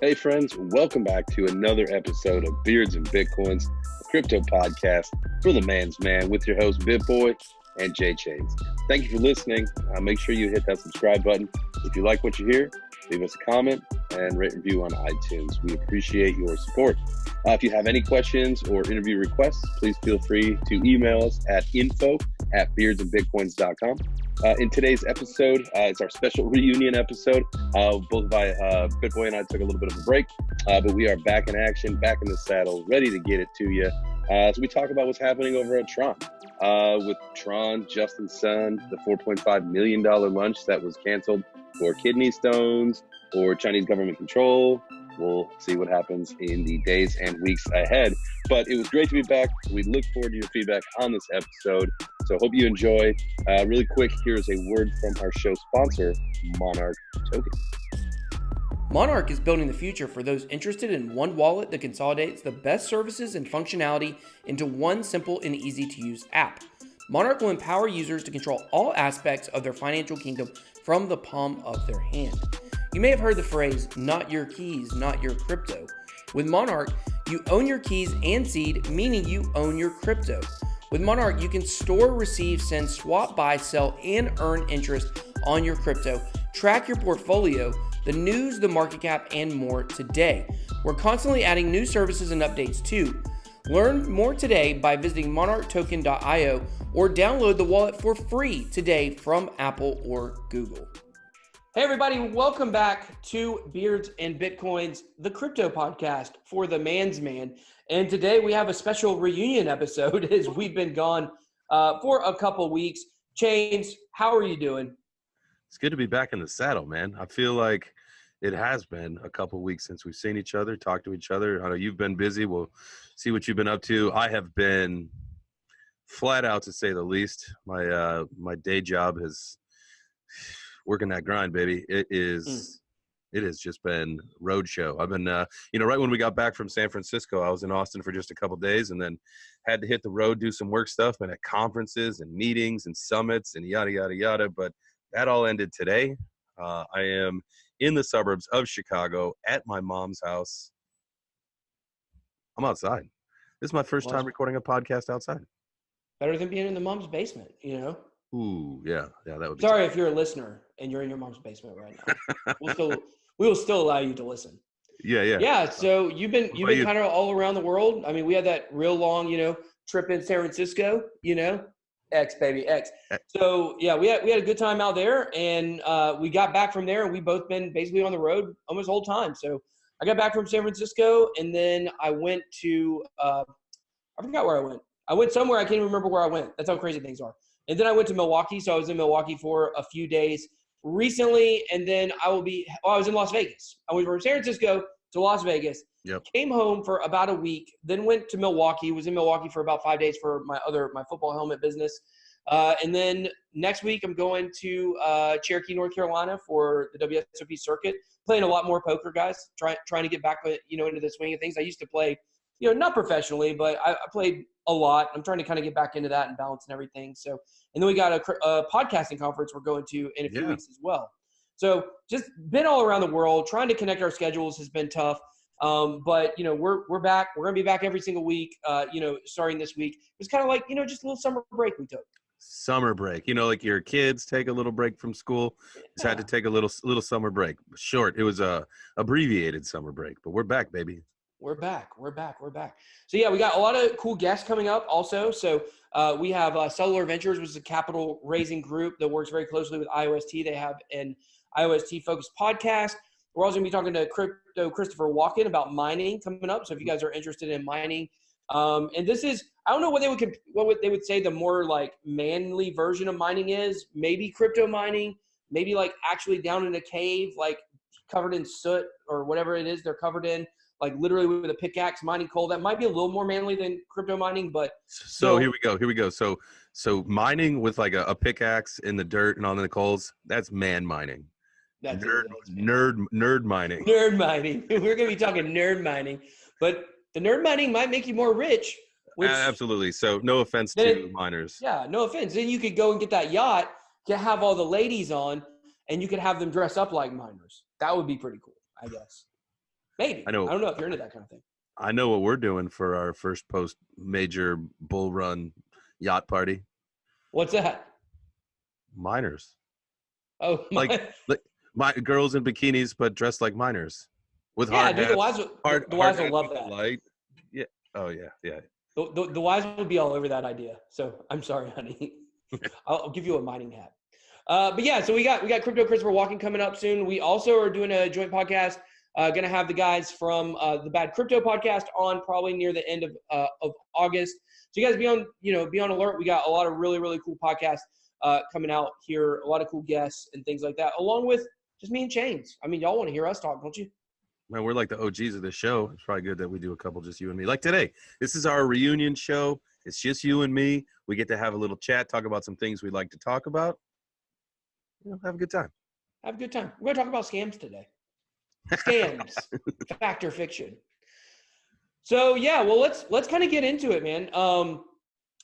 Hey friends, welcome back to another episode of Beards and Bitcoins, a crypto podcast for the man's man with your host BitBoy and Jay Chains. Thank you for listening. Make sure you hit that subscribe button. If you like what you hear, leave us a comment and rate and review on iTunes. We appreciate your support. If you have any questions or interview requests, please feel free to email us at info@beardsandbitcoins.com. In today's episode, it's our special reunion episode. Both BitBoy and I took a little bit of a break, but we are back in action, back in the saddle, ready to get it to you. So we talk about what's happening over at Tron. With Tron, Justin's son, the $4.5 million lunch that was canceled for kidney stones or Chinese government control. We'll see what happens in the days and weeks ahead. But it was great to be back. We look forward to your feedback on this episode. So hope you enjoy. Really quick, here's a word from our show sponsor, Monarch Token. Monarch is building the future for those interested in one wallet that consolidates the best services and functionality into one simple and easy-to-use app. Monarch will empower users to control all aspects of their financial kingdom from the palm of their hand. You may have heard the phrase, not your keys, not your crypto. With Monarch, you own your keys and seed, meaning you own your crypto. With Monarch, you can store, receive, send, swap, buy, sell, and earn interest on your crypto, track your portfolio, the news, the market cap, and more today. We're constantly adding new services and updates too. Learn more today by visiting monarchtoken.io or download the wallet for free today from Apple or Google. Hey everybody, welcome back to Beards and Bitcoins, the crypto podcast for the man's man. And today we have a special reunion episode as we've been gone for a couple weeks. Chains, how are you doing? It's good to be back in the saddle, man. I feel like it has been a couple weeks since we've seen each other, talked to each other. I know you've been busy. We'll see what you've been up to. I have been flat out, to say the least. My day job is working that grind, baby. It has just been roadshow. I've been, right when we got back from San Francisco, I was in Austin for just a couple days and then had to hit the road, do some work stuff, been at conferences and meetings and summits and yada, yada, yada. But that all ended today. I am in the suburbs of Chicago at my mom's house. I'm outside. This is my first time recording a podcast outside. Better than being in the mom's basement, you know? Ooh, yeah, that would be Sorry tough. if you're a listener and you're in your mom's basement right now. We will still allow you to listen. Yeah. Yeah, so you've been kind of all around the world. I mean, we had that real long, trip in San Francisco, X, baby, X. So, yeah, we had a good time out there, and we got back from there, and we both been basically on the road almost the whole time. So I got back from San Francisco, and then I went to I forgot where I went. I went somewhere. I can't even remember where I went. That's how crazy things are. And then I went to Milwaukee, so I was in Milwaukee for a few days recently, and then I was in Las Vegas. I went from San Francisco to Las Vegas, Came home for about a week, then went to Milwaukee, was in Milwaukee for about 5 days for my football helmet business. And then next week I'm going to Cherokee, North Carolina for the WSOP circuit, playing a lot more poker, guys, trying to get back into the swing of things. I used to play, not professionally, but I played a lot. I'm trying to kind of get back into that and balance and everything. So, and then we got a podcasting conference we're going to in a few weeks as well. So just been all around the world. Trying to connect our schedules has been tough. But we're back. We're going to be back every single week, starting this week. It was kind of like, just a little summer break we took. Summer break, like your kids take a little break from school. Just had to take a little summer break. Short. It was a abbreviated summer break, but we're back, baby. We're back. So yeah, we got a lot of cool guests coming up also. So we have Cellular Ventures, which is a capital raising group that works very closely with IOST. They have an IOST focused podcast. We're also going to be talking to Crypto Christopher Walken about mining coming up. So if you guys are interested in mining, and this is, I don't know what they would say the more like manly version of mining is. Maybe crypto mining, maybe like actually down in a cave, like covered in soot or whatever it is they're covered in, like literally with a pickaxe mining coal. That might be a little more manly than crypto mining, but so here we go. So mining with like a pickaxe in the dirt and on the coals, that's man mining. That's nerd mining. Nerd mining. We're going to be talking nerd mining, but the nerd mining might make you more rich. Absolutely. So no offense to miners. Yeah, no offense. Then you could go and get that yacht, have all the ladies on, and you could have them dress up like miners. That would be pretty cool, I guess. Maybe. I know. I don't know if you're into that kind of thing. I know what we're doing for our first post major bull run yacht party. What's that? Miners. Oh, like my girls in bikinis, but dressed like miners with yeah, hard dude. hats. The wives will love with that. the light. Yeah. Oh yeah. Yeah. The wives will be all over that idea. So I'm sorry, honey. I'll give you a mining hat. But yeah, so we got Crypto Christopher Walken coming up soon. We also are doing a joint podcast. Going to have the guys from the Bad Crypto podcast on probably near the end of August. So you guys be on alert. We got a lot of really, really cool podcasts coming out here. A lot of cool guests and things like that, along with just me and Chains. I mean, y'all want to hear us talk, don't you? Man, we're like the OGs of the show. It's probably good that we do a couple just you and me. Like today, this is our reunion show. It's just you and me. We get to have a little chat, talk about some things we'd like to talk about. Have a good time. Have a good time. We're going to talk about scams today. Scams, fact or fiction. So yeah, well let's kind of get into it, man.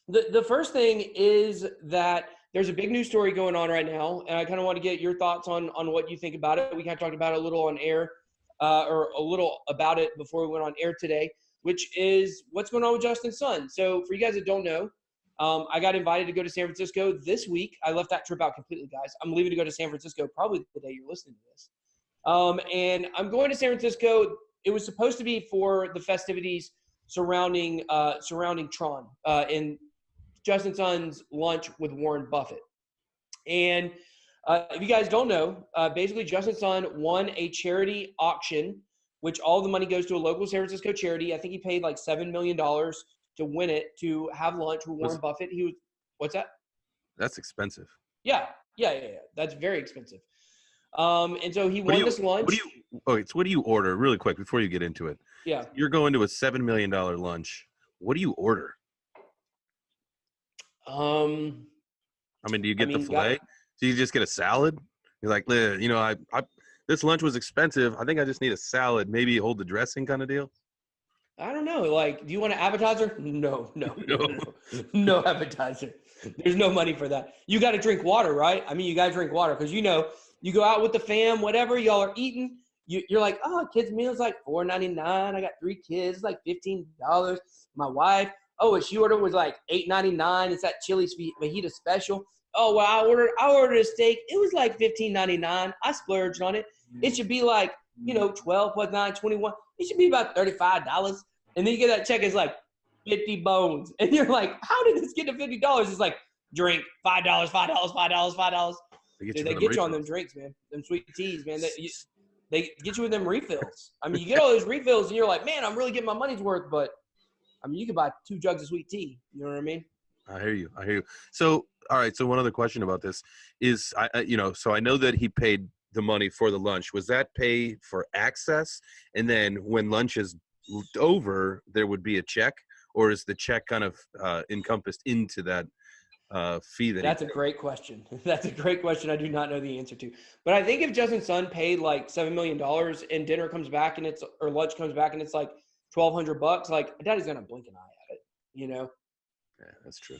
The first thing is that there's a big news story going on right now, and I kind of want to get your thoughts on what you think about it. We kind of talked about it a little on air, or a little about it before we went on air today, which is what's going on with Justin Sun. So for you guys that don't know, I got invited to go to San Francisco this week. I left that trip out completely, guys. I'm leaving to go to San Francisco probably the day you're listening to this. And I'm going to San Francisco. It was supposed to be for the festivities surrounding Tron and Justin Sun's lunch with Warren Buffett. And if you guys don't know, basically Justin Sun won a charity auction, which all the money goes to a local San Francisco charity. I think he paid like $7 million to win it, to have lunch with Warren Buffett. What's that? That's expensive. Yeah. That's very expensive. And so he won this lunch. What do you order really quick before you get into it? Yeah. You're going to a $7 million lunch. What do you order? I mean, do you get the filet? Do you just get a salad? You're like, I this lunch was expensive. I think I just need a salad. Maybe hold the dressing kind of deal. I don't know. Like, do you want an appetizer? No appetizer. There's no money for that. You got to drink water, right? I mean, you got to drink water because, you go out with the fam, whatever, y'all are eating. You're like, oh, kids' meal is like $4.99. I got 3 kids, like $15. My wife, what she ordered was like $8.99. It's that chili fajita special. Oh, well, I ordered a steak. It was like $15.99. I splurged on it. It should be like, 12 plus 9, 21. It should be about $35. And then you get that check, it's like 50 bones. And you're like, how did this get to $50? It's like, drink, $5. They get you on them drinks, man. Them sweet teas, man. They get you with them refills. I mean, you get all those refills, and you're like, man, I'm really getting my money's worth. But, I mean, you can buy 2 jugs of sweet tea. You know what I mean? I hear you. So, all right. So one other question about this is, so I know that he paid the money for the lunch. Was that pay for access? And then when lunch is over, there would be a check? Or is the check kind of encompassed into that fee? That's a great question. That's a great question. I do not know the answer to. But I think if Justin Sun paid like $7 million and dinner comes back or lunch comes back and it's like $1,200, like daddy's going to blink an eye at it, Yeah, that's true.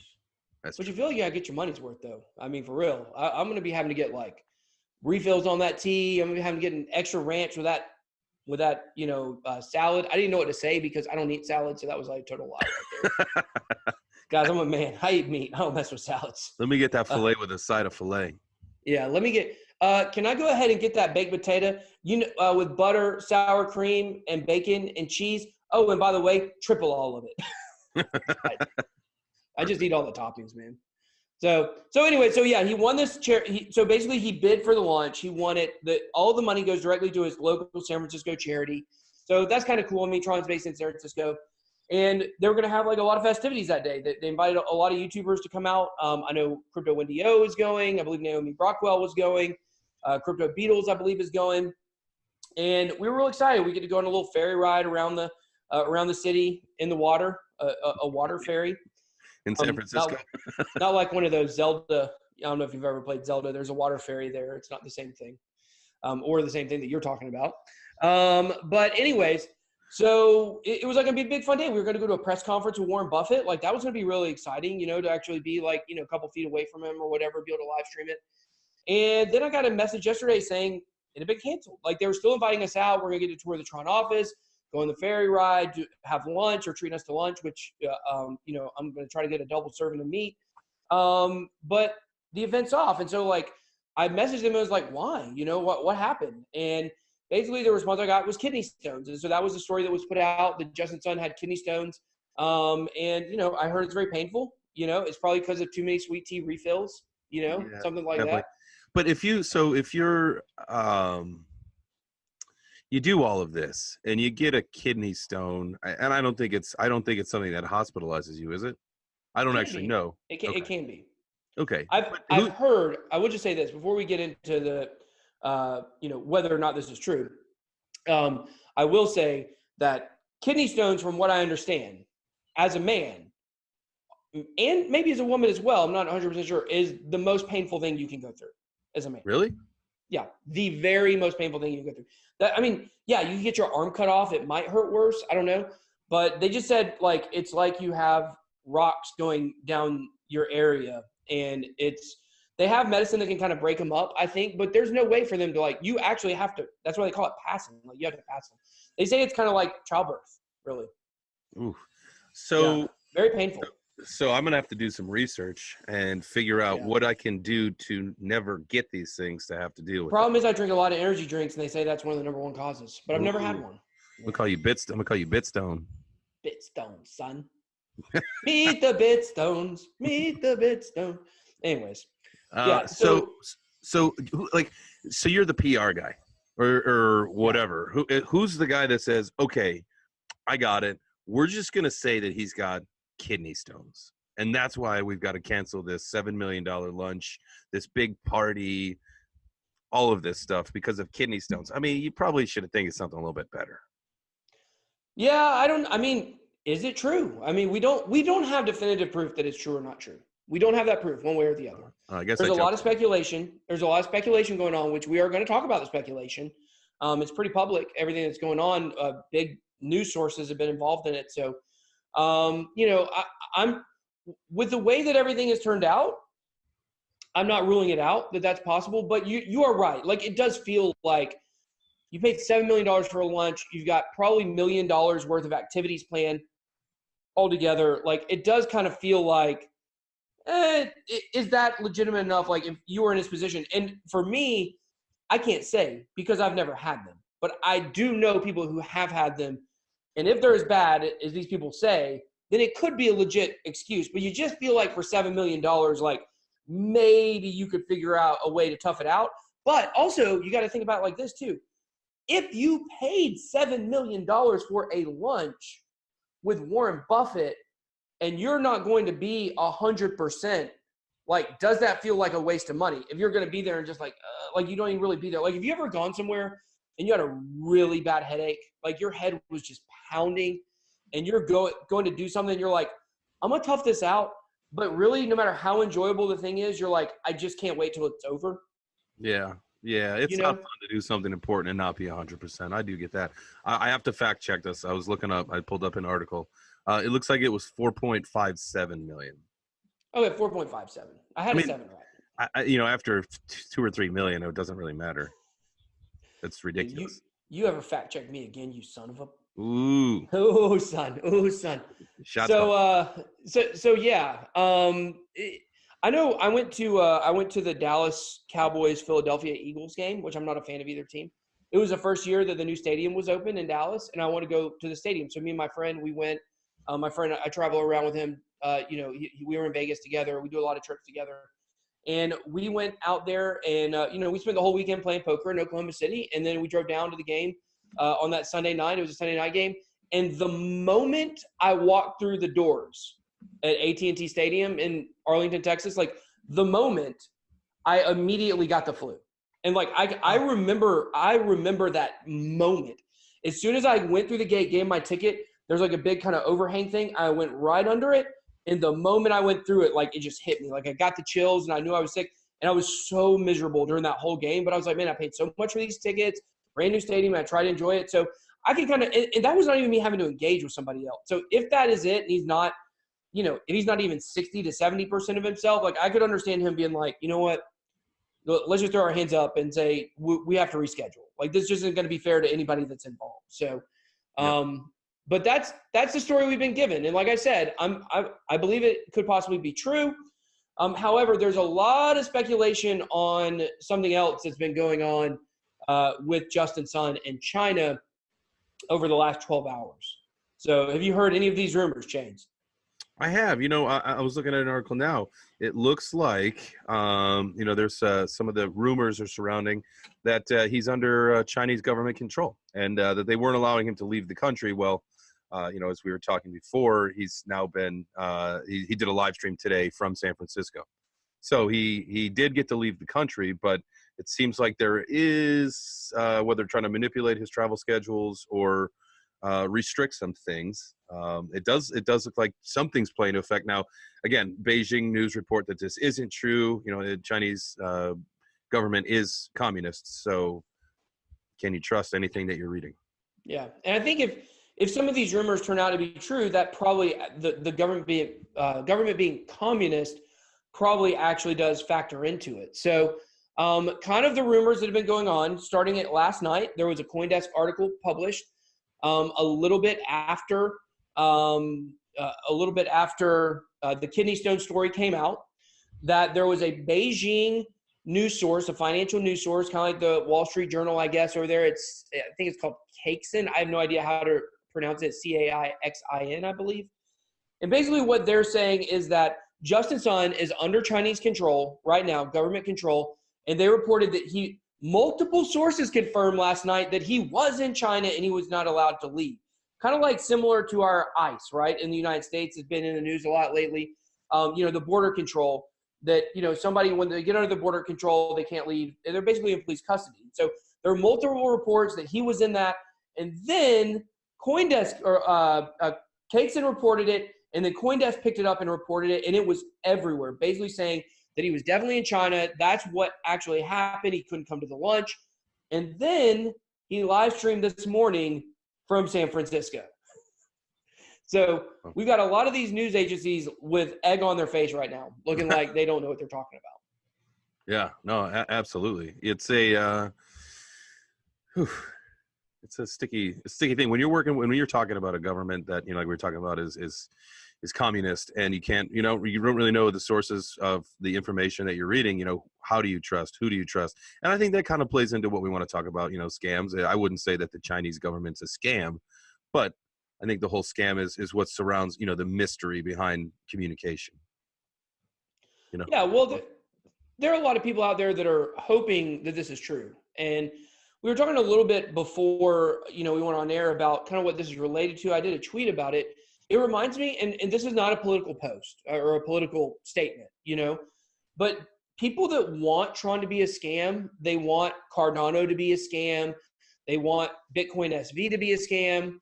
But you feel like you got to get your money's worth though. I mean, for real. I'm going to be having to get like refills on that tea. I'm going to be having to get an extra ranch with that salad. I didn't know what to say because I don't eat salad. So that was like a total lie right there. Guys, I'm a man. I eat meat. I don't mess with salads. Let me get that filet with a side of filet. Yeah, let me get can I go ahead and get that baked potato? With butter, sour cream, and bacon and cheese. Oh, and by the way, triple all of it. I just eat all the toppings, man. So anyway, yeah, he won this so basically he bid for the lunch. He won it. All the money goes directly to his local San Francisco charity. So that's kind of cool. I mean, Tron's based in San Francisco. And they were going to have like a lot of festivities that day. They invited a lot of YouTubers to come out. I know Crypto Wendy O is going. I believe Naomi Brockwell was going. Crypto Beatles, I believe, is going. And we were real excited. We get to go on a little ferry ride around the city in the water, a water ferry. In San Francisco? Not like one of those Zelda. I don't know if you've ever played Zelda. There's a water ferry there. It's not the same thing. Or the same thing that you're talking about. But anyways, so it was like going to be a big fun day. We were going to go to a press conference with Warren Buffett. Like that was going to be really exciting, to actually be like, a couple feet away from him or whatever, be able to live stream it. And then I got a message yesterday saying it had been canceled. Like they were still inviting us out. We're gonna get to tour the Tron office, go on the ferry ride, have lunch, or treat us to lunch, which I'm gonna try to get a double serving of meat. But the event's off, and so like I messaged him and was like, why? What happened? And basically the response I got was kidney stones, and so that was the story that was put out that Justin's son had kidney stones. And I heard it's very painful. It's probably because of too many sweet tea refills. Something like definitely. that. But if you're you do all of this and you get a kidney stone, and I don't think it's something that hospitalizes you, is it? I don't actually know. It can be. Okay. I've heard. I would just say this before we get into the whether or not this is true. I will say that kidney stones, from what I understand, as a man, and maybe as a woman as well, I'm not 100% sure, is the most painful thing you can go through as a man. Really? Yeah, the very most painful thing you can go through. You can get your arm cut off. It might hurt worse. I don't know. But they just said, like, it's like you have rocks going down your area, and they have medicine that can kind of break them up, I think, but there's no way for them to, like, you actually have to, that's why they call it passing. Like, you have to pass them. They say it's kind of like childbirth, really. Ooh. So yeah, very painful. So I'm going to have to do some research and figure out what I can do to never get these things to have to deal with. Problem is I drink a lot of energy drinks, and they say that's one of the number one causes, but I've never had one. I'm going to call you Bitstone. Bitstone, son. Meet the Bitstones. Meet the Bitstones. Anyways. So you're the PR guy or whatever. Who's the guy that says, okay, I got it. We're just going to say that he's got kidney stones, and that's why we've got to cancel this $7 million lunch, this big party, all of this stuff because of kidney stones. I mean, you probably should think of something a little bit better. Is it true? We don't have definitive proof that it's true or not true. We don't have that proof one way or the other. I guess there's a lot of speculation. There's a lot of speculation going on, which we are going to talk about the speculation. It's pretty public, everything that's going on. Big news sources have been involved in it. So, I'm with the way that everything has turned out, I'm not ruling it out that that's possible, but you are right. Like, it does feel like you paid $7 million for a lunch. You've got probably $1 million worth of activities planned altogether. Like, it does kind of feel like, is that legitimate enough? Like, if you were in his position, and for me, I can't say because I've never had them, but I do know people who have had them. And if they're as bad as these people say, then it could be a legit excuse. But you just feel like for $7 million, like maybe you could figure out a way to tough it out. But also, you got to think about it like this too. If you paid $7 million for a lunch with Warren Buffett and you're not going to be 100%, like, does that feel like a waste of money? If you're going to be there and just like you don't even really be there. Like, have you ever gone somewhere and you had a really bad headache, like your head was just pounding, and you're going to do something, you're like, I'm going to tough this out, but really, no matter how enjoyable the thing is, you're like, I just can't wait till it's over. Yeah, it's not fun to do something important and not be 100%. I do get that. I have to fact check this. I was looking up, I pulled up an article. It looks like it was 4.57 million. Okay, 4.57. I had a 7 right. After 2 or 3 million, it doesn't really maur. That's ridiculous. You ever fact check me again, you son of a. Ooh. Oh, son. So yeah. I know I went to the Dallas Cowboys Philadelphia Eagles game, which I'm not a fan of either team. It was the first year that the new stadium was open in Dallas, and I wanted to go to the stadium. So me and my friend, we went. My friend, I travel around with him. We were in Vegas together. We do a lot of trips together. And we went out there and, we spent the whole weekend playing poker in Oklahoma City. And then we drove down to the game on that Sunday night. It was a Sunday night game. And the moment I walked through the doors at AT&T Stadium in Arlington, Texas, like the moment, I immediately got the flu. And like, I remember that moment. As soon as I went through the gate, gave my ticket, there's like a big kind of overhang thing. I went right under it. And the moment I went through it, like, it just hit me. Like, I got the chills, and I knew I was sick. And I was so miserable during that whole game. But I was like, man, I paid so much for these tickets, brand new stadium, and I tried to enjoy it. So I can kind of – and that was not even me having to engage with somebody else. So if that is it, and he's not – if he's not even 60 to 70% of himself, like, I could understand him being like, you know what, let's just throw our hands up and say we have to reschedule. Like, this just isn't going to be fair to anybody that's involved. So, but that's the story we've been given. And like I said, I believe it could possibly be true. However, there's a lot of speculation on something else that's been going on with Justin Sun in China over the last 12 hours. So have you heard any of these rumors, Chains? I have. I was looking at an article now. It looks like, there's some of the rumors are surrounding that he's under Chinese government control, and that they weren't allowing him to leave the country. Well, as we were talking before, he's now been he did a live stream today from San Francisco. So he did get to leave the country, but it seems like there is, whether trying to manipulate his travel schedules or restrict some things. It does look like something's playing into effect. Now, again, Beijing news report that this isn't true. The Chinese government is communist. So can you trust anything that you're reading? Yeah. And I think if some of these rumors turn out to be true, that probably the government being communist probably actually does factor into it. So kind of the rumors that have been going on, starting at last night, there was a CoinDesk article published a little bit after the kidney stone story came out, that there was a Beijing news source, a financial news source, kind of like the Wall Street Journal, I guess, over there. I think it's called Caixin. I have no idea how to pronounce it. Caixin, I believe. And basically what they're saying is that Justin Sun is under Chinese control right now, government control, and they reported that multiple sources confirmed last night that he was in China and he was not allowed to leave. Kind of like similar to our ICE, right? In the United States, has been in the news a lot lately. The border control that, somebody, when they get under the border control, they can't leave. They're basically in police custody. So there are multiple reports that he was in that. And then CoinDesk or Caixin reported it, and then CoinDesk picked it up and reported it, and it was everywhere, basically saying that he was definitely in China. That's what actually happened. He couldn't come to the lunch. And then he live streamed this morning from San Francisco. So we've got a lot of these news agencies with egg on their face right now, looking like they don't know what they're talking about. Yeah, no, absolutely. It's a sticky thing when you're talking about a government that, like we were talking about is communist, and you don't really know the sources of the information that you're reading. How do you trust? Who do you trust? And I think that kind of plays into what we want to talk about, scams. I wouldn't say that the Chinese government's a scam, but I think the whole scam is what surrounds, the mystery behind communication. Yeah, well, there are a lot of people out there that are hoping that this is true. And we were talking a little bit before, we went on air about kind of what this is related to. I did a tweet about it. It reminds me, and this is not a political post or a political statement, but people that want Tron to be a scam, they want Cardano to be a scam, they want Bitcoin SV to be a scam.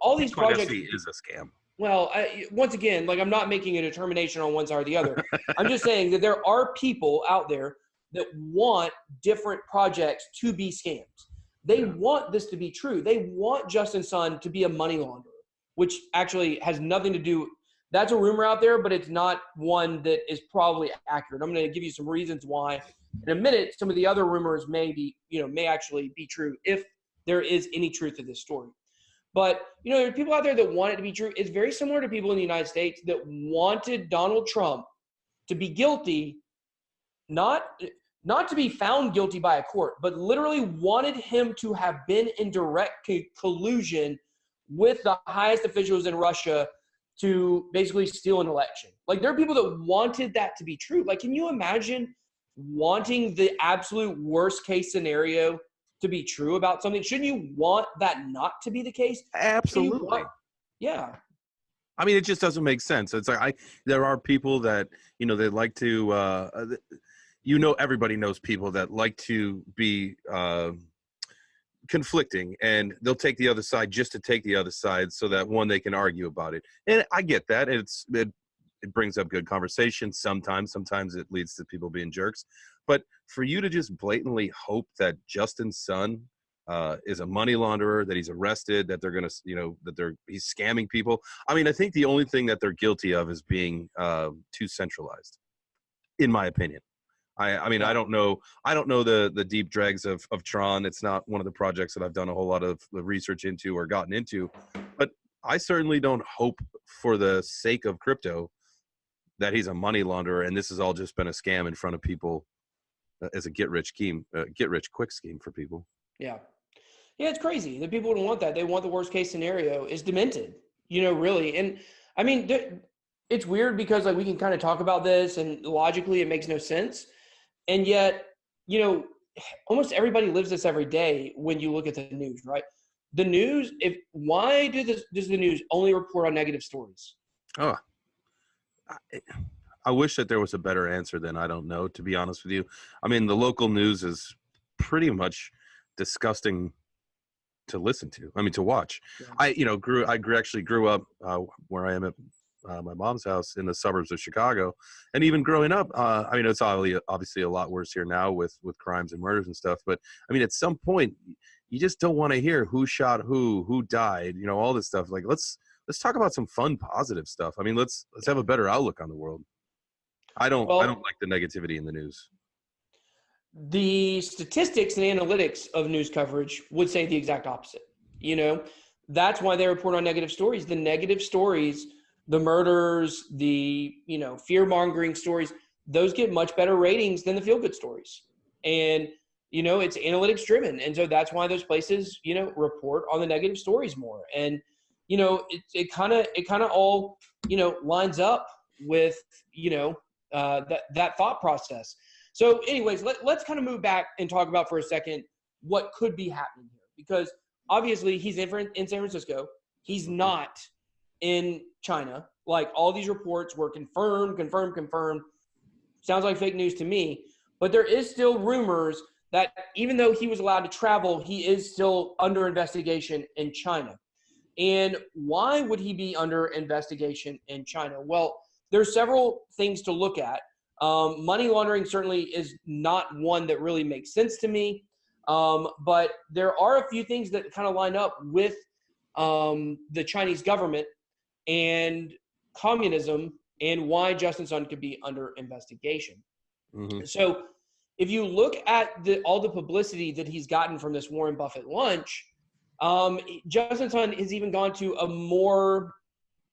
All these Bitcoin projects SV is a scam. Well, once again, I'm not making a determination on one side or the other. I'm just saying that there are people out there that want different projects to be scams. They want this to be true. They want Justin Sun to be a money launderer, which actually has nothing to do. That's a rumor out there, but it's not one that is probably accurate. I'm going to give you some reasons why. In a minute, some of the other rumors may actually be true if there is any truth to this story. But, there are people out there that want it to be true. It's very similar to people in the United States that wanted Donald Trump to be guilty, not to be found guilty by a court, but literally wanted him to have been in direct collusion with the highest officials in Russia to basically steal an election. There are people that wanted that to be true. Can you imagine wanting the absolute worst case scenario to be true about something? Shouldn't you want that not to be the case? Absolutely. Yeah. I mean, it just doesn't make sense. It's like there are people that, they like to, everybody knows people that like to be conflicting, and they'll take the other side just to take the other side so that they can argue about it. And I get that. It brings up good conversation sometimes. Sometimes it leads to people being jerks. But for you to just blatantly hope that Justin Sun is a money launderer, that he's arrested, that they're going to, he's scamming people. I mean, I think the only thing that they're guilty of is being too centralized, in my opinion. I mean, I don't know the deep dregs of Tron. It's not one of the projects that I've done a whole lot of the research into or gotten into, but I certainly don't hope for the sake of crypto that he's a money launderer and this has all just been a scam in front of people as a get rich quick scheme for people. Yeah. Yeah, it's crazy. The people don't want that. They want the worst case scenario. It's demented, really. And I mean, it's weird because like we can kind of talk about this and logically it makes no sense. And yet, almost everybody lives this every day when you look at the news, right? The news, why does the news only report on negative stories? Oh, I wish that there was a better answer than I don't know, to be honest with you. I mean, the local news is pretty much disgusting to listen to. I mean, to watch. Yeah. I actually grew up where I am at my mom's house in the suburbs of Chicago, and even growing up, I mean, it's obviously a lot worse here now with crimes and murders and stuff. But I mean, at some point, you just don't want to hear who shot who died, all this stuff. Like, let's talk about some fun, positive stuff. I mean, let's have a better outlook on the world. I don't like the negativity in the news. The statistics and analytics of news coverage would say the exact opposite. That's why they report on negative stories. The negative stories, the murders, the, fear-mongering stories, those get much better ratings than the feel-good stories. And, it's analytics driven. And so that's why those places, report on the negative stories more. And, it kind of all, lines up with, that thought process. So anyways, let's kind of move back and talk about for a second what could be happening here. Because obviously he's in San Francisco. He's not in China. Like all these reports were confirmed. Sounds like fake news to me. But there is still rumors that even though he was allowed to travel, he is still under investigation in China. And why would he be under investigation in China? Well, there's several things to look at. Money laundering certainly is not one that really makes sense to me. But there are a few things that kind of line up with the Chinese government and communism and why Justin Sun could be under investigation. Mm-hmm. So if you look at all the publicity that he's gotten from this Warren Buffett lunch, Justin Sun has even gone to a more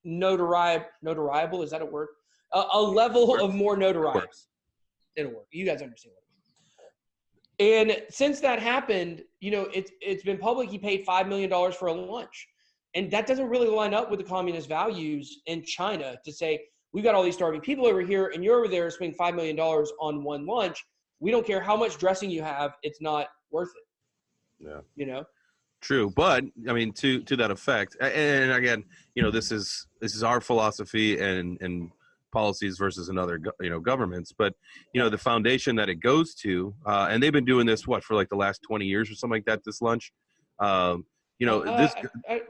notariable, is that a word? A level of more notoriety. It'll work. You guys understand what I mean. And since that happened, it's been public. He paid $5 million for a lunch. And that doesn't really line up with the communist values in China to say, we've got all these starving people over here and you're over there spending $5 million on one lunch. We don't care how much dressing you have. It's not worth it. Yeah. True. But I mean, to that effect, and again, this is our philosophy and policies versus another, governments. But, the foundation that it goes to, and they've been doing this, for like the last 20 years or something like that, this lunch. I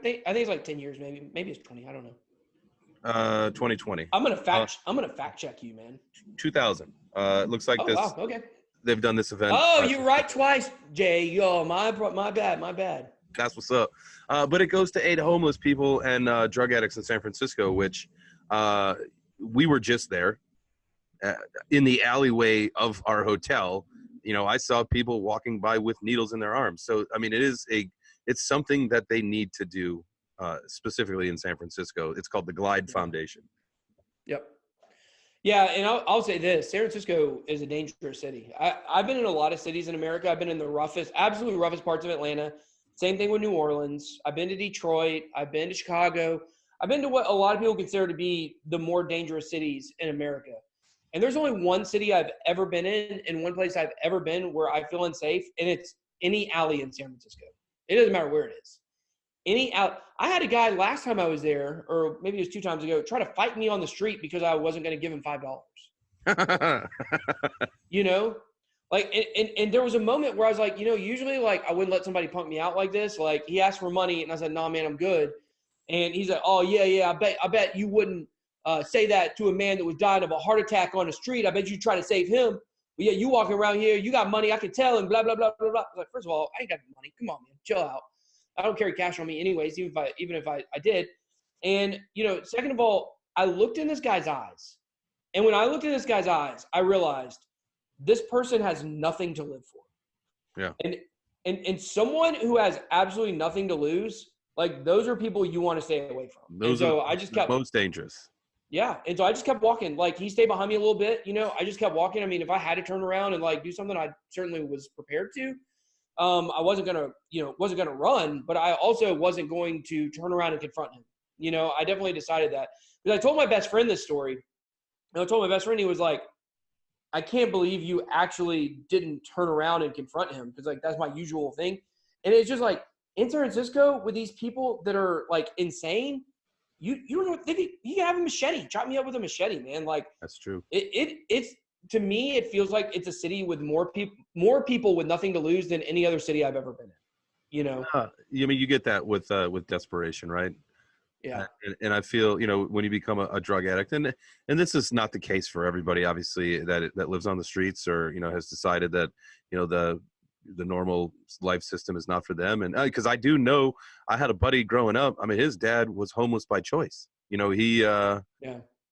think it's like 10 years, maybe it's 20. I don't know. 2020. I'm going to fact check you, man. 2000. It looks like this. Wow, okay. They've done this event. Oh, you're right twice, Jay. Yo, my bad. That's what's up. But it goes to aid homeless people and drug addicts in San Francisco, which we were just there in the alleyway of our hotel. I saw people walking by with needles in their arms. So, I mean, it's something that they need to do specifically in San Francisco. It's called the Glide Foundation. Yep. Yeah, and I'll say this. San Francisco is a dangerous city. I've been in a lot of cities in America. I've been in the absolute roughest parts of Atlanta. Same thing with New Orleans. I've been to Detroit. I've been to Chicago. I've been to what a lot of people consider to be the more dangerous cities in America. And there's only one city I've ever been in and one place I've ever been where I feel unsafe, and it's any alley in San Francisco. It doesn't matter where it is. I had a guy last time I was there, or maybe it was 2 times ago, try to fight me on the street because I wasn't going to give him $5. And there was a moment where I was like, usually like I wouldn't let somebody punk me out like this. Like he asked for money and I said, nah, man, I'm good. And he's like, oh yeah. I bet you wouldn't say that to a man that was dying of a heart attack on the street. I bet you try to save him. But yeah, you walking around here, you got money. I can tell, and blah, blah, blah, blah, blah. I was like, first of all, I ain't got money. Come on, man, chill out. I don't carry cash on me anyways, even if I did. And, second of all, I looked in this guy's eyes. And when I looked in this guy's eyes, I realized this person has nothing to live for. Yeah. And someone who has absolutely nothing to lose, like those are people you want to stay away from. Those are the most dangerous. Yeah. And so I just kept walking. Like he stayed behind me a little bit, you know, I just kept walking. I mean, if I had to turn around and like do something, I certainly was prepared to. I wasn't gonna run, but I also wasn't going to turn around and confront him. You know, I definitely decided that. Because I told my best friend this story. And I told my best friend, he was like, I can't believe you actually didn't turn around and confront him, because like that's my usual thing. And it's just like in San Francisco with these people that are like insane, you don't know, he can have a machete, chop me up with a machete, man. Like that's true. It's to me, it feels like it's a city with more people with nothing to lose than any other city I've ever been in. You know, I mean, you get that with desperation, right? Yeah. And I feel, you know, when you become a drug addict, and this is not the case for everybody, obviously, that lives on the streets or, you know, has decided that, you know, the normal life system is not for them. And because I do know, I had a buddy growing up. I mean, his dad was homeless by choice. You know, it's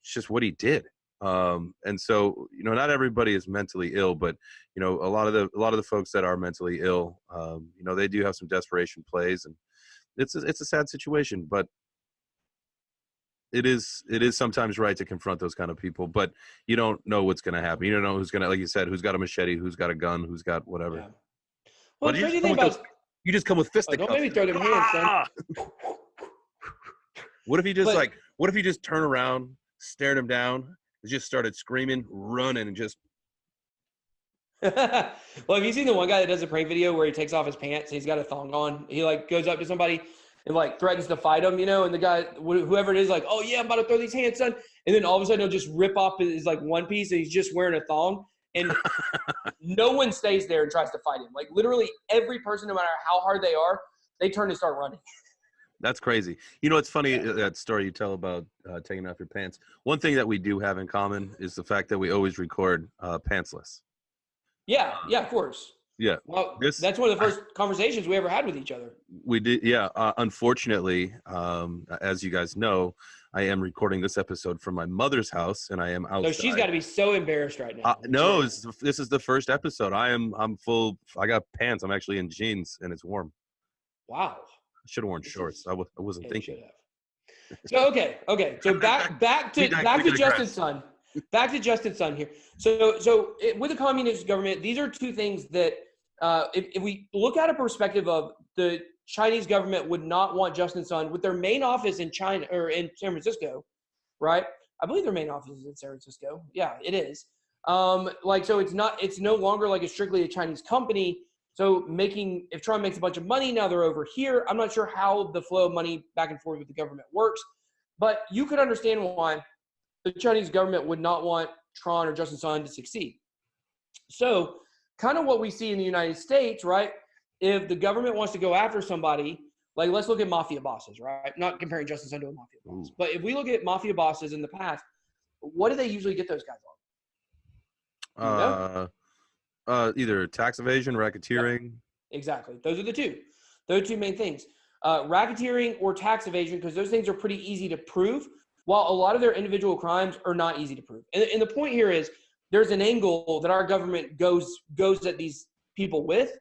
just what he did. And so, you know, not everybody is mentally ill, but, you know, a lot of the folks that are mentally ill, you know, they do have some desperation plays, and it's a sad situation, but it is sometimes right to confront those kind of people, but you don't know what's going to happen. You don't know who's going to, like you said, who's got a machete, who's got a gun, who's got whatever. Yeah. Well, the crazy thing you just come with fisticuffs. Don't make me throw them hands, son. What if you just turn around, stared him down, and just started screaming, running, and just. Well, have you seen the one guy that does a prank video where he takes off his pants and he's got a thong on? He like goes up to somebody and like threatens to fight him, you know, and the guy, whoever it is, like, oh yeah, I'm about to throw these hands, son. And then all of a sudden he'll just rip off his like one piece and he's just wearing a thong. And no one stays there and tries to fight him. Like literally every person, no matter how hard they are, they turn and start running. That's crazy. You know, it's funny, that story you tell about taking off your pants. One thing that we do have in common is the fact that we always record pantsless. Yeah, of course. Yeah. Well, that's one of the first conversations we ever had with each other. We did. Yeah. Unfortunately, as you guys know, I am recording this episode from my mother's house, and I am outside. So she's got to be so embarrassed right now. No, this is the first episode. I'm full. I got pants. I'm actually in jeans, and it's warm. Wow. I should have worn shorts. I wasn't thinking. So okay. So back to Justin's son. Back to Justin's son here. So with the communist government, these are two things that if we look at a perspective of the Chinese government would not want Justin's son with their main office in China or in San Francisco, right? I believe their main office is in San Francisco. Yeah, it is. So it's no longer like it's strictly a Chinese company. So if Trump makes a bunch of money, now they're over here. I'm not sure how the flow of money back and forth with the government works, but you could understand why the Chinese government would not want Tron or Justin Sun to succeed. So kind of what we see in the United States, right? If the government wants to go after somebody, like let's look at mafia bosses, right? Not comparing Justin Sun to a mafia boss, but if we look at mafia bosses in the past, what do they usually get those guys on? Either tax evasion, racketeering. Yeah, exactly. Those are the two main things. Racketeering or tax evasion, because those things are pretty easy to prove, while a lot of their individual crimes are not easy to prove. And the point here is there's an angle that our government goes at these people with,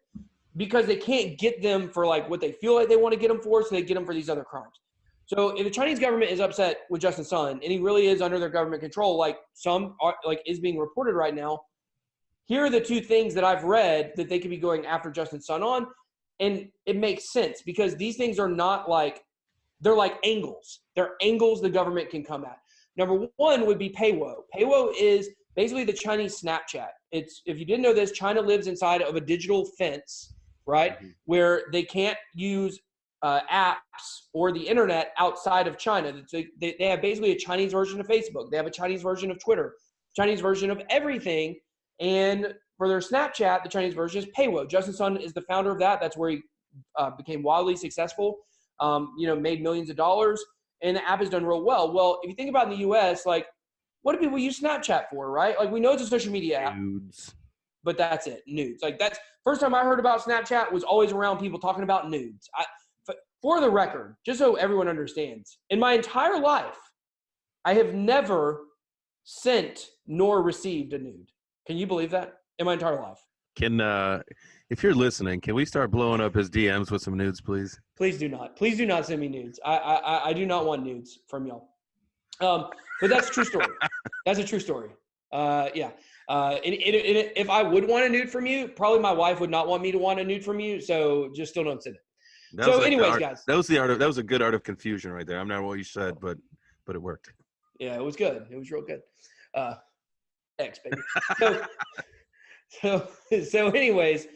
because they can't get them for like what they feel like they want to get them for, so they get them for these other crimes. So if the Chinese government is upset with Justin Sun, and he really is under their government control, like is being reported right now, here are the two things that I've read that they could be going after Justin Sun on. And it makes sense, because these things are not like, they're like angles. They're angles the government can come at. Number one would be Peiwo. Peiwo is basically the Chinese Snapchat. If you didn't know this, China lives inside of a digital fence, right? Mm-hmm. Where they can't use apps or the internet outside of China. They have basically a Chinese version of Facebook. They have a Chinese version of Twitter, Chinese version of everything. And for their Snapchat, the Chinese version is Peiwo. Justin Sun is the founder of that. That's where he became wildly successful, made millions of dollars, and the app has done real well. Well, if you think about in the U.S., like, what do people use Snapchat for, right? Like, we know it's a social media app. Nudes. But that's it, nudes. Like, that's first time I heard about Snapchat was always around people talking about nudes. For the record, just so everyone understands, in my entire life, I have never sent nor received a nude. Can you believe that? in my entire life. Can if you're listening, can we start blowing up his DMs with some nudes, please? Please do not. Please do not send me nudes. I do not want nudes from y'all. But that's a true story. That's a true story. Yeah. If I would want a nude from you, probably my wife would not want me to want a nude from you. So just still don't send it. So anyways, guys. That was a good art of confusion right there. I'm not what you said, but it worked. Yeah, it was good. It was real good. X, baby. So anyways,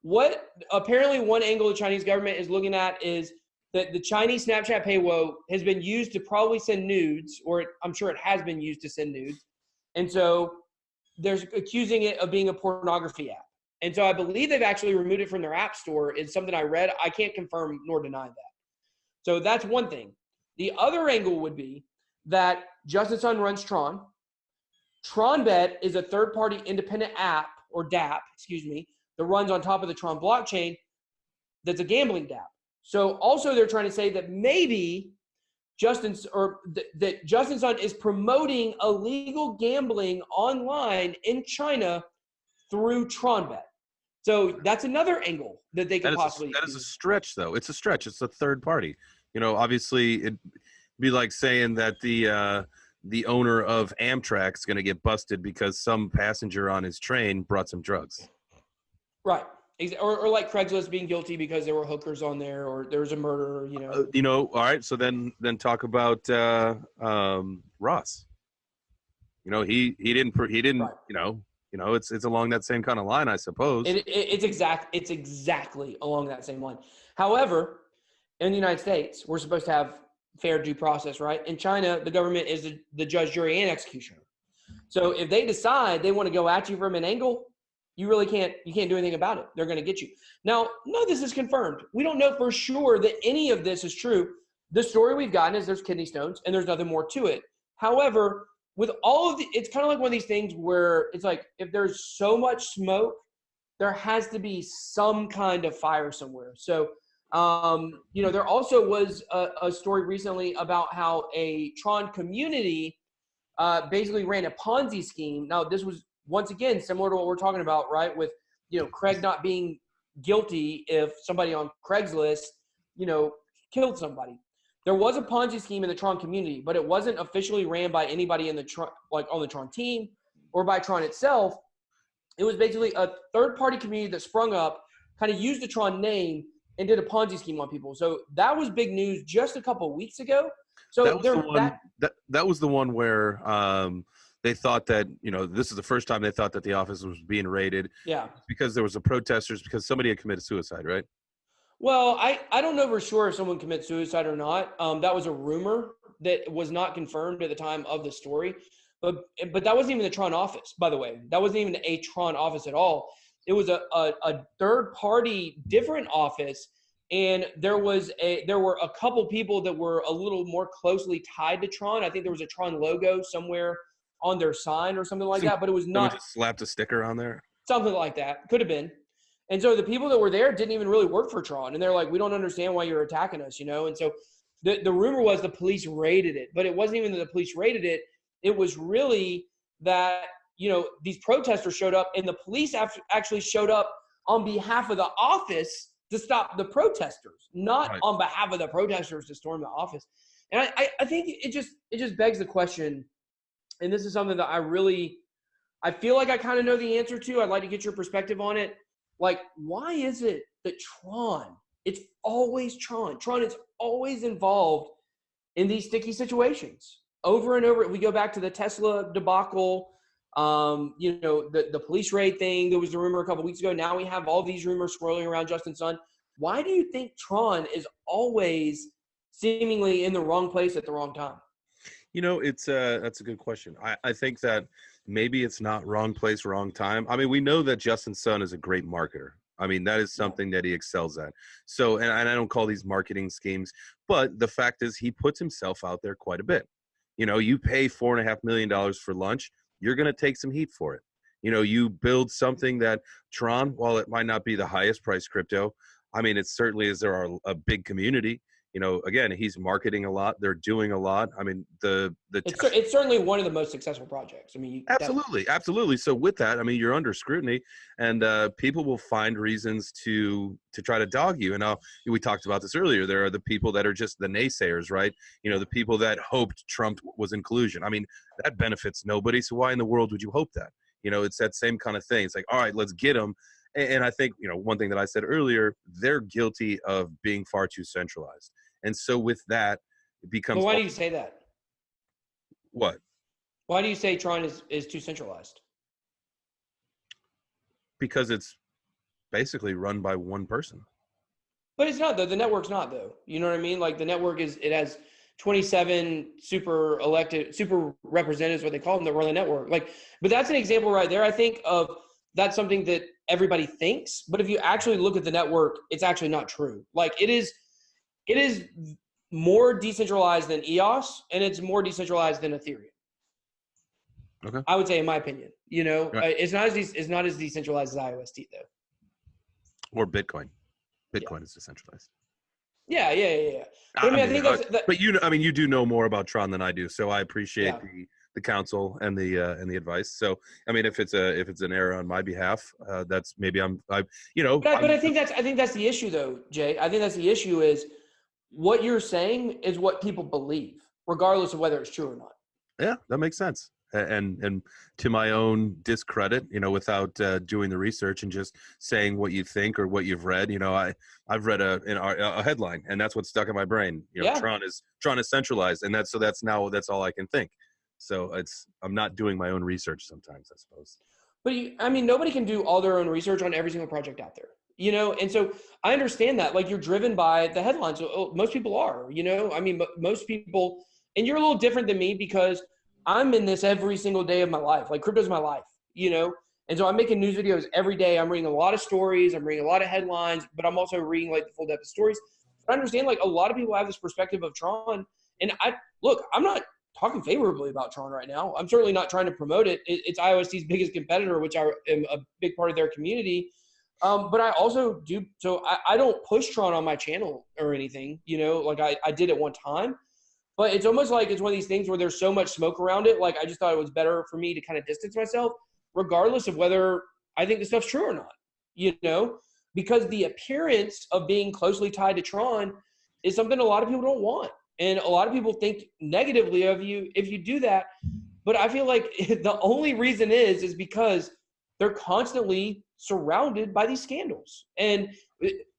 what apparently one angle the Chinese government is looking at is that the Chinese Snapchat paywall has been used to probably send nudes, or I'm sure it has been used to send nudes. And so there's accusing it of being a pornography app. And so I believe they've actually removed it from their app store. It's something I read. I can't confirm nor deny that. So that's one thing. The other angle would be that Justin Sun runs Tron. TronBet is a third-party independent app, or DApp, that runs on top of the Tron blockchain that's a gambling DApp. So also they're trying to say that maybe that Justin Sun is promoting illegal gambling online in China through TronBet. So that's another angle that they could possibly That is a stretch, though. It's a stretch. It's a third party. Obviously it'd be like saying that the owner of Amtrak is going to get busted because some passenger on his train brought some drugs. Right. Or like Craigslist being guilty because there were hookers on there, or there was a murder, All right. So then talk about Ross. He didn't, right. It's along that same kind of line, I suppose. It's exactly along that same line. However, in the United States, we're supposed to have fair due process, right? In China, the government is the judge, jury, and executioner. So if they decide they want to go at you from an angle, you can't do anything about it. They're going to get you. Now, none of this is confirmed. We don't know for sure that any of this is true. The story we've gotten is there's kidney stones and there's nothing more to it. However, with all of it's kind of like one of these things where it's like, if there's so much smoke, there has to be some kind of fire somewhere. So, there also was a story recently about how a Tron community basically ran a Ponzi scheme. Now, this was, once again, similar to what we're talking about, right? With, Craig not being guilty if somebody on Craigslist, killed somebody. There was a Ponzi scheme in the Tron community, but it wasn't officially ran by anybody in the Tron, like on the Tron team or by Tron itself. It was basically a third-party community that sprung up, kind of used the Tron name, and did a Ponzi scheme on people. So that was big news just a couple of weeks ago. So that was the one where they thought that, this is the first time they thought that the office was being raided. Yeah. Because there was protesters, because somebody had committed suicide, right? Well, I don't know for sure if someone commits suicide or not. That was a rumor that was not confirmed at the time of the story. But that wasn't even the Tron office, by the way. That wasn't even a Tron office at all. It was a third-party different office, and there were a couple people that were a little more closely tied to Tron. I think there was a Tron logo somewhere on their sign or something like that, but it was not. Just slapped a sticker on there? Something like that. Could have been. And so the people that were there didn't even really work for Tron, and they're like, we don't understand why you're attacking us, And so the rumor was the police raided it, but it wasn't even that the police raided it. It was really that, these protesters showed up, and the police actually showed up on behalf of the office to stop the protesters, not right. on behalf of the protesters to storm the office. And I think it just begs the question, and this is something that I feel like I kind of know the answer to. I'd like to get your perspective on it. Like, why is it that it's always Tron is always involved in these sticky situations over and over? We go back to the Tesla debacle, the police raid thing. There was a rumor a couple weeks ago. Now we have all these rumors swirling around Justin Sun. Why do you think Tron is always seemingly in the wrong place at the wrong time? That's a good question. I think that maybe it's not wrong place, wrong time. I mean, we know that Justin Sun is a great marketer. I mean, that is something that he excels at. So, and I don't call these marketing schemes, but the fact is he puts himself out there quite a bit. You pay $4.5 million for lunch, you're going to take some heat for it. You build something that Tron, while it might not be the highest price crypto, I mean, it certainly is. There are a big community. again, he's marketing a lot. They're doing a lot. I mean, it's certainly one of the most successful projects. I mean, absolutely. So with that, I mean, you're under scrutiny, and people will find reasons to try to dog you. And now we talked about this earlier. There are the people that are just the naysayers, right? The people that hoped Trump was inclusion. I mean, that benefits nobody. So why in the world would you hope that? It's that same kind of thing. It's like, all right, let's get them. And I think, one thing that I said earlier, they're guilty of being far too centralized. And so with that, it becomes. But why do you say that? What? Why do you say Tron is too centralized? Because it's basically run by one person. But it's not, though. The network's not, though. You know what I mean? Like, the network it has 27 super representatives, what they call them, that run the network. Like, but that's an example right there, I think, of that's something that everybody thinks. But if you actually look at the network, it's actually not true. Like, it is more decentralized than EOS, and it's more decentralized than Ethereum. Okay. I would say, in my opinion, right. It's not as decentralized as IOST, though. Or Bitcoin. Bitcoin is decentralized. Yeah. But I think that's. But you do know more about Tron than I do, so I appreciate the counsel and the advice. So I mean, if it's an error on my behalf, that's maybe But I think that's the issue, though, Jay. I think that's the issue is what you're saying is what people believe, regardless of whether it's true or not. Yeah, that makes sense. And to my own discredit, without doing the research and just saying what you think or what you've read, I've read a headline, and that's what's stuck in my brain. Tron is centralized, and that's all I can think. So I'm not doing my own research sometimes, I suppose. But nobody can do all their own research on every single project out there. And so I understand that, like, you're driven by the headlines. Most people are, most people, and you're a little different than me because I'm in this every single day of my life. Like, crypto's my life, and so I'm making news videos every day. I'm reading a lot of stories. I'm reading a lot of headlines, but I'm also reading, like, the full depth of stories. But I understand, like, a lot of people have this perspective of Tron, and I'm not talking favorably about Tron right now. I'm certainly not trying to promote it. It's IOST's biggest competitor, which I am a big part of their community. But I also do, so I don't push Tron on my channel or anything, like I did at one time, but it's almost like it's one of these things where there's so much smoke around it. Like, I just thought it was better for me to kind of distance myself, regardless of whether I think the stuff's true or not, because the appearance of being closely tied to Tron is something a lot of people don't want. And a lot of people think negatively of you if you do that. But I feel like the only reason is because they're constantly surrounded by these scandals. And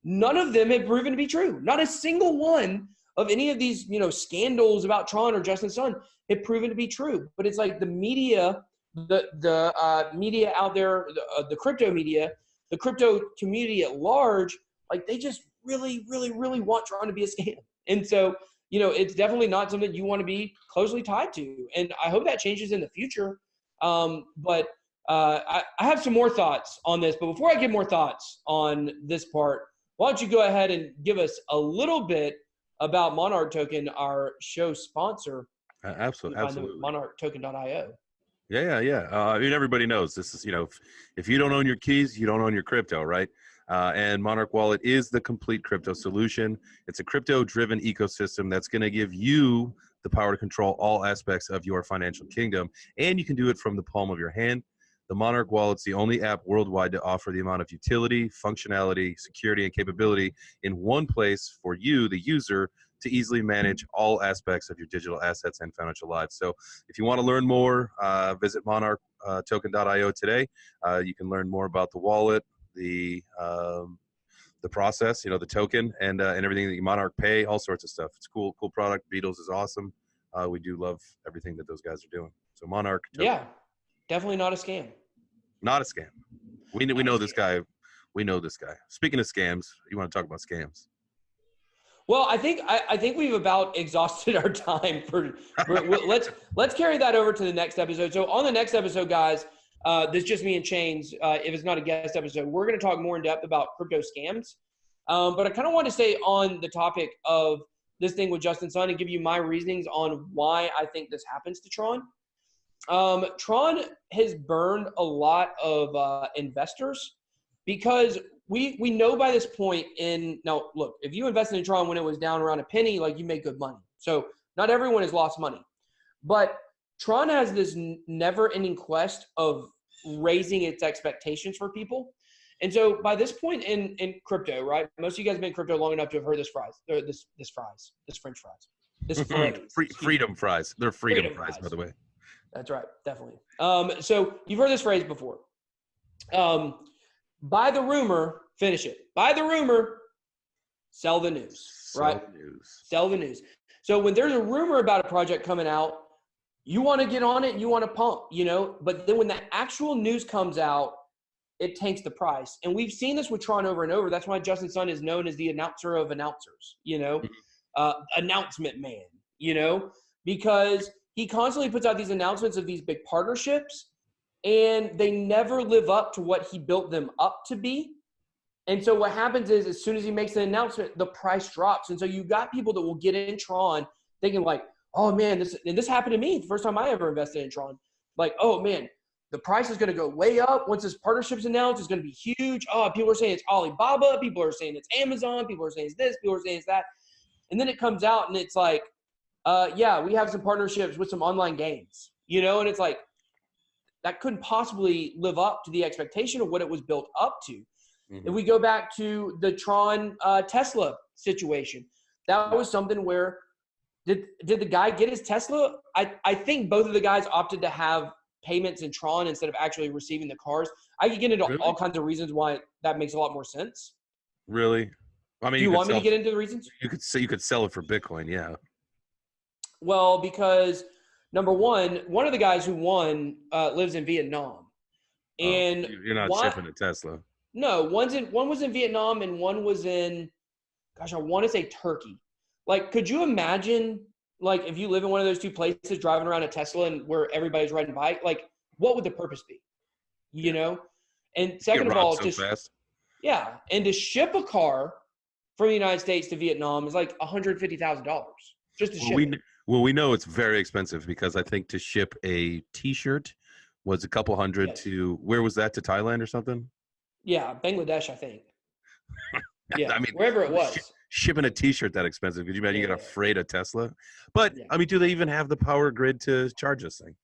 none of them have proven to be true. Not a single one of any of these, scandals about Tron or Justin Sun have proven to be true. But it's like the media, the media out there, the crypto media, the crypto community at large, like, they just really, really, really want Tron to be a scam. And so, it's definitely not something you want to be closely tied to. And I hope that changes in the future. But I have some more thoughts on this. But before I give more thoughts on this part, why don't you go ahead and give us a little bit about Monarch Token, our show sponsor. Absolutely. MonarchToken.io. Yeah. I mean, everybody knows this is, if you don't own your keys, you don't own your crypto, right? And Monarch Wallet is the complete crypto solution. It's a crypto-driven ecosystem that's going to give you the power to control all aspects of your financial kingdom, and you can do it from the palm of your hand. The Monarch Wallet's the only app worldwide to offer the amount of utility, functionality, security, and capability in one place for you, the user, to easily manage all aspects of your digital assets and financial lives. So if you want to learn more, visit MonarchToken.io today. You can learn more about the wallet, the process, the token, and everything that you Monarch Pay, all sorts of stuff. It's cool product. Beatles is awesome. We do love everything that those guys are doing. So Monarch Token. Yeah, definitely not a scam. Not a scam. We know this guy. We know this guy. Speaking of scams, you want to talk about scams? Well, I think we've about exhausted our time for let's carry that over to the next episode. So on the next episode, guys, this is just me and Chains. If it's not a guest episode, we're going to talk more in depth about crypto scams. But I kind of want to stay on the topic of this thing with Justin Sun and give you my reasonings on why I think this happens to Tron. Tron has burned a lot of investors because we know by this point now look, if you invested in Tron when it was down around a penny, like you make good money. So not everyone has lost money, but Tron has this never-ending quest of raising its expectations for people. And so by this point in crypto, right? Most of you guys have been in crypto long enough to have heard this French fries. This phrase. Freedom fries. They're freedom fries, by the way. That's right, definitely. So you've heard this phrase before. Buy the rumor, finish it. Buy the rumor, sell the news, right? Sell the news. So when there's a rumor about a project coming out, you want to get on it, you want to pump, but then when the actual news comes out, it tanks the price. And we've seen this with Tron over and over. That's why Justin Sun is known as the announcer of announcers, announcement man, because he constantly puts out these announcements of these big partnerships, and they never live up to what he built them up to be. And so what happens is, as soon as he makes an announcement, the price drops. And so you got people that will get in Tron thinking like, oh man, this happened to me the first time I ever invested in Tron. Like, oh man, the price is going to go way up once this partnership's announced. It's going to be huge. Oh, people are saying it's Alibaba. People are saying it's Amazon. People are saying it's this. People are saying it's that. And then it comes out and it's like, yeah, we have some partnerships with some online games, and it's like, that couldn't possibly live up to the expectation of what it was built up to. Mm-hmm. If we go back to the Tron Tesla situation, that was something where did the guy get his Tesla? I think both of the guys opted to have payments in Tron instead of actually receiving the cars. I could get into all kinds of reasons why that makes a lot more sense. Really? I mean, do you want me to get into the reasons? You could sell it for Bitcoin, yeah. Well, because number one of the guys who won lives in Vietnam, and you're not shipping a Tesla. No, one was in Vietnam and one was in, gosh, I want to say Turkey. Like, could you imagine, like, if you live in one of those two places, driving around a Tesla and where everybody's riding bike, like, what would the purpose be? And second of all, and to ship a car from the United States to Vietnam is like $150,000 just to ship it. Well, we know it's very expensive because I think to ship a T-shirt was a couple hundred to, where was that, to Thailand or something? Yeah, Bangladesh, I think. Yeah, I mean, wherever it was. Shipping a T-shirt that expensive. Could you imagine you got to freight a Tesla? But, I mean, do they even have the power grid to charge this thing?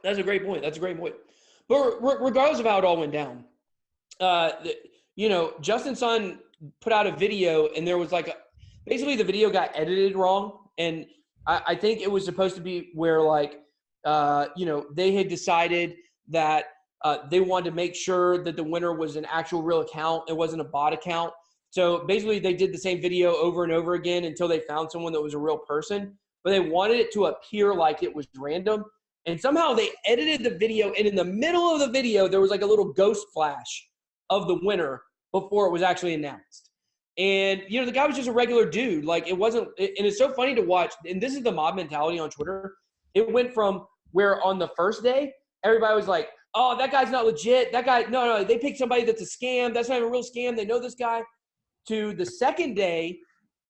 That's a great point. But regardless of how it all went down, Justin Sun put out a video and there was like basically the video got edited wrong. And I think it was supposed to be where like, they had decided that they wanted to make sure that the winner was an actual real account. It wasn't a bot account. So basically they did the same video over and over again until they found someone that was a real person, but they wanted it to appear like it was random. And somehow they edited the video, and in the middle of the video, there was like a little ghost flash of the winner before it was actually announced. And, the guy was just a regular dude. Like, it wasn't – and it's so funny to watch. And this is the mob mentality on Twitter. It went from where on the first day, everybody was like, oh, that guy's not legit. That guy – no, they picked somebody that's a scam. That's not even a real scam. They know this guy. To the second day,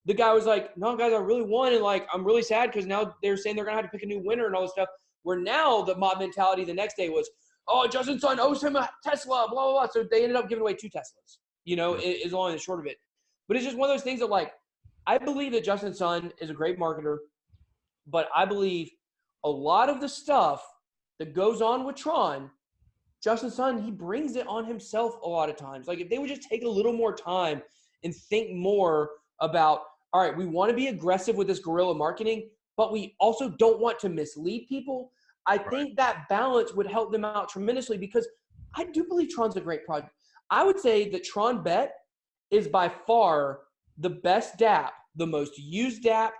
the guy was like, no, guys, I really won. And, like, I'm really sad because now they're saying they're going to have to pick a new winner and all this stuff. Where now the mob mentality the next day was, oh, Justin Sun owes him a Tesla, blah, blah, blah. So they ended up giving away 2 Teslas, is long and the short of it. But it's just one of those things that, like, I believe that Justin Sun is a great marketer, but I believe a lot of the stuff that goes on with Tron, Justin Sun, he brings it on himself a lot of times. Like, if they would just take a little more time and think more about, all right, we want to be aggressive with this guerrilla marketing, but we also don't want to mislead people. I think that balance would help them out tremendously because I do believe Tron's a great project. I would say that Tron Bet is by far the best DApp, the most used DApp.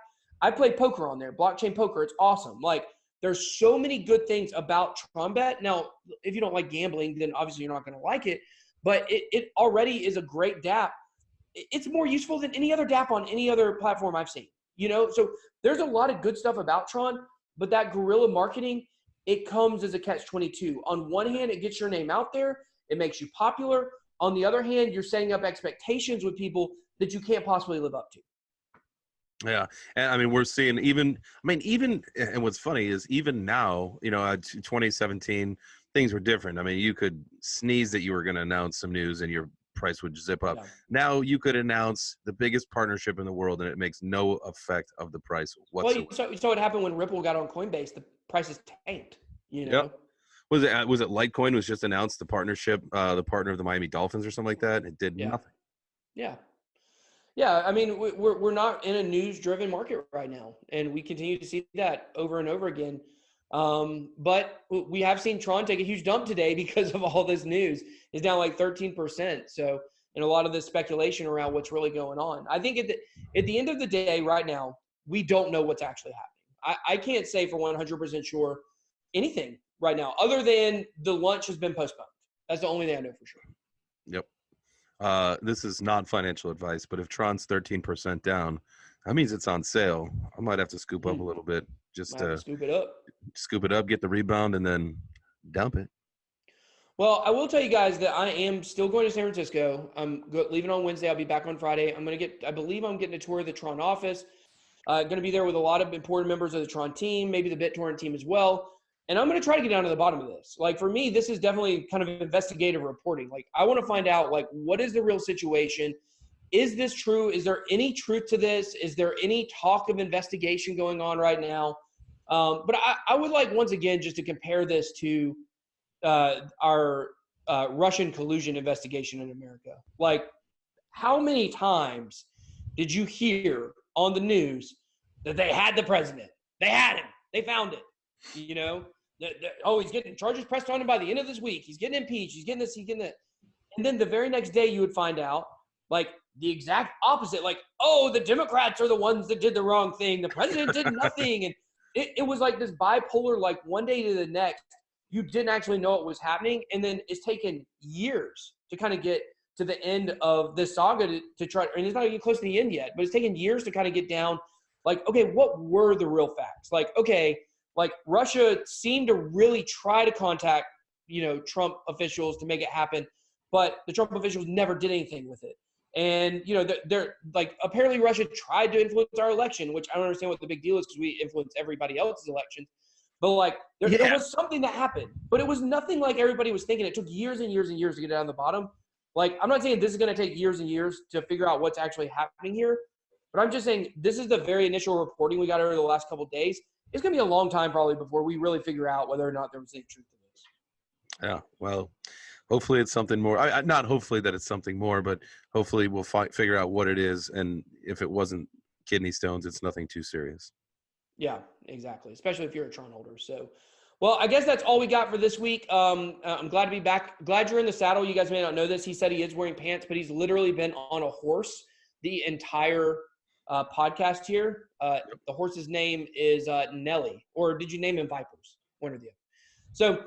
I play poker on there, blockchain poker. It's awesome. Like, there's so many good things about Tron Bet. Now, if you don't like gambling, then obviously you're not going to like it. But it already is a great DApp. It's more useful than any other DApp on any other platform I've seen. So there's a lot of good stuff about Tron, but that guerrilla marketing, it comes as a catch-22. On one hand, it gets your name out there. It makes you popular. On the other hand, you're setting up expectations with people that you can't possibly live up to. Yeah. And I mean, we're seeing and what's funny is even now, 2017, things were different. I mean, you could sneeze that you were going to announce some news and your price would zip up. Yeah. Now you could announce the biggest partnership in the world and it makes no effect of the price whatsoever. Well, you saw what happened when Ripple got on Coinbase. The prices tanked, you know? Yep. Was it Litecoin was just announced the partnership, the partner of the Miami Dolphins or something like that? It did nothing. Yeah. Yeah. I mean, we're not in a news-driven market right now, and we continue to see that over and over again. But we have seen Tron take a huge dump today because of all this news. It's down like 13%. So, and a lot of the speculation around what's really going on. I think at the end of the day, right now, we don't know what's actually happening. I can't say for 100% sure anything right now, other than the lunch has been postponed. That's the only thing I know for sure. Yep. This is not financial advice, but if Tron's 13% down, that means it's on sale. I might have to scoop up a little bit just to scoop it up, get the rebound, and then dump it. Well, I will tell you guys that I am still going to San Francisco. I'm leaving on Wednesday. I'll be back on Friday. I believe I'm getting a tour of the Tron office. Going to be there with a lot of important members of the Tron team, maybe the BitTorrent team as well. And I'm going to try to get down to the bottom of this. Like, for me, this is definitely kind of investigative reporting. Like, I want to find out, like, what is the real situation? Is this true? Is there any truth to this? Is there any talk of investigation going on right now? But I would like, once again, just to compare this to our Russian collusion investigation in America. Like, how many times did you hear on the news that they had the president? They had him. They found it. You know, he's getting charges pressed on him by the end of this week. He's getting impeached. He's getting this. He's getting that. And then the very next day, you would find out, like, the exact opposite. Like, oh, the Democrats are the ones that did the wrong thing. The president did nothing. And it was like this bipolar, like, one day to the next, you didn't actually know what was happening. And then it's taken years to kind of get to the end of this saga to try. And it's not even close to the end yet, but it's taken years to kind of get down. Like, okay, what were the real facts? Like, okay, like, Russia seemed to really try to contact, Trump officials to make it happen, but the Trump officials never did anything with it. And, they're like, apparently Russia tried to influence our election, which I don't understand what the big deal is because we influence everybody else's elections. But, like, there was something that happened, but it was nothing like everybody was thinking. It took years and years and years to get down the bottom. Like, I'm not saying this is going to take years and years to figure out what's actually happening here, but I'm just saying this is the very initial reporting we got over the last couple of days. It's going to be a long time probably before we really figure out whether or not there was any truth to this. Yeah, well, hopefully it's something more. Not hopefully that it's something more, but hopefully we'll figure out what it is. And if it wasn't kidney stones, it's nothing too serious. Yeah, exactly. Especially if you're a Tron holder. So, well, I guess that's all we got for this week. I'm glad to be back. Glad you're in the saddle. You guys may not know this. He said he is wearing pants, but he's literally been on a horse the entire podcast here. The horse's name is Nelly, or did you name him Vipers? One or the other. So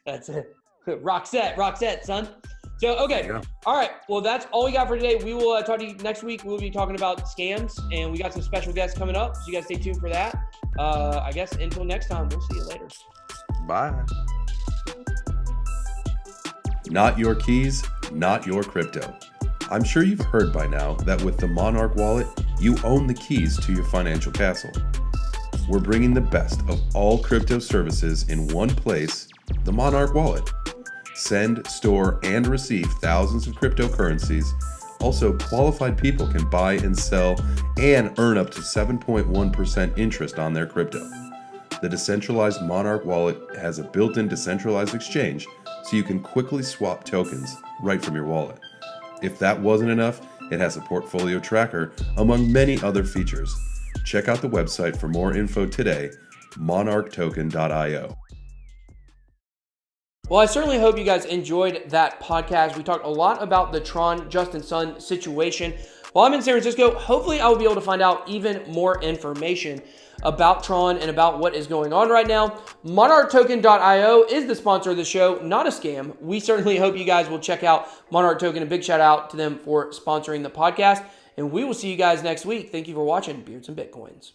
that's it. Roxette, son. So, okay. Yeah. All right. Well, that's all we got for today. We will talk to you next week. We'll be talking about scams, and we got some special guests coming up. So you guys stay tuned for that. I guess until next time, we'll see you later. Bye. Not your keys, not your crypto. I'm sure you've heard by now that with the Monarch wallet, you own the keys to your financial castle. We're bringing the best of all crypto services in one place, the Monarch wallet. Send, store, and receive thousands of cryptocurrencies. Also, qualified people can buy and sell and earn up to 7.1% interest on their crypto. The decentralized Monarch wallet has a built-in decentralized exchange, so you can quickly swap tokens right from your wallet. If that wasn't enough, it has a portfolio tracker, among many other features. Check out the website for more info today, monarchtoken.io. Well, I certainly hope you guys enjoyed that podcast. We talked a lot about the Tron Justin Sun situation. While I'm in San Francisco, hopefully I will be able to find out even more information about Tron and about what is going on right now. MonarchToken.io is the sponsor of the show, not a scam. We certainly hope you guys will check out Monarch Token. A big shout out to them for sponsoring the podcast. And we will see you guys next week. Thank you for watching Beards and Bitcoins.